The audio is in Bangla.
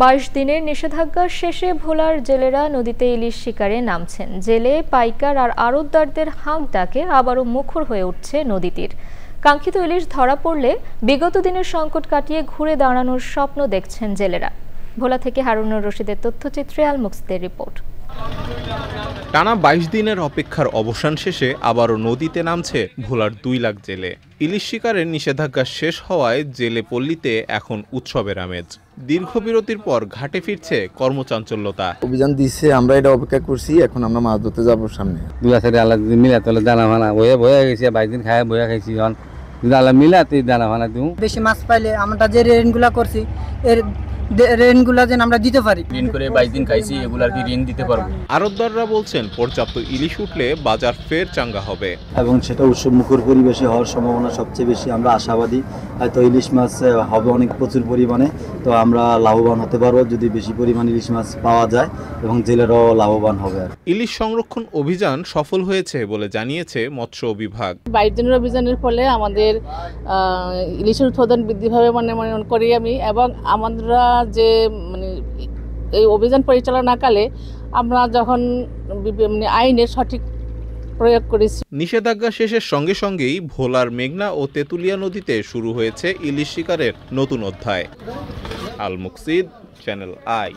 22 দিনের নিষেধাজ্ঞা শেষে ভোলার জেলেরা নদীতে ইলিশ শিকারে নামছেন। জেলে, পাইকার আর আড়তদারদের হাঁক ডাকে আবারও মুখর হয়ে উঠছে নদী তীর। কাঙ্ক্ষিত ইলিশ ধরা পড়লে বিগত দিনের সংকট কাটিয়ে ঘুরে দাঁড়ানোর স্বপ্ন দেখছেন জেলেরা। ভোলা থেকে হারুনুর রশিদের তথ্যচিত্রে আল মুকসিদের রিপোর্ট। টানা 22 দিনের অপেক্ষার অবসান শেষে আবারও নদীতে নামছে ভোলার 2 লাখ জেলে। ইলিশ শিকারের নিষেধাজ্ঞা শেষ হওয়ায় জেলে পল্লীতে এখন উৎসবের আমেজ। দীর্ঘ বিরতির পর ঘাটে ফিরছে কর্মচাঞ্চল্যতা। অভিযান দিচ্ছে, আমরা এটা অপেক্ষা করছি, এখন আমরা মাছ ধরতে যাবো সামনে। আল্লাহ মিলা তোলে দানা ফানা বয়ে গেছে, 22 দিন খায় বয়ে খাইছি, আল্লাহ মিলাতে দানা ফানা দিও। বেশি মাছ পাইলে আমরা যে ঋণগুলা করছি এর ঋণগুলা যেন আমরা দিতে পারি। ঋণ করে 22 দিন খাইছি, এগুলার কি ঋণ দিতে পারবো। আড়তদাররা বলছেন পর্যাপ্ত ইলিশ উঠলে বাজার ফের চাঙ্গা হবে এবং সেটা উৎসবমুখর পরিবেশে হওয়ার সম্ভাবনা সবচেয়ে বেশি। আমরা আশাবাদী হয়তো ইলিশ মাছ হবে অনেক প্রচুর পরিমাণে, তো আমরা লাভবান হতে পারবো যদি বেশি পরিমাণে ইলিশ মাছ পাওয়া যায় এবং জেলেরাও লাভবান হবে। ইলিশ সংরক্ষণ অভিযান সফল হয়েছে বলে জানিয়েছে মৎস্য বিভাগ। 22 দিনের অভিযানের ফলে আমাদের ইলিশের উৎপাদন বৃদ্ধি পাবে মনে করি আমি, এবং আমরা যে এই অভিযান পরিচালনাকালে আমরা যখন আইনের সঠিক প্রয়োগ করেছি। নিষেধাজ্ঞা শেষের সঙ্গে সঙ্গেই ভোলার মেঘনা ও তেঁতুলিয়া নদীতে শুরু হয়েছে ইলিশ শিকারের নতুন অধ্যায়। আল মুকসিদ, চ্যানেল আই।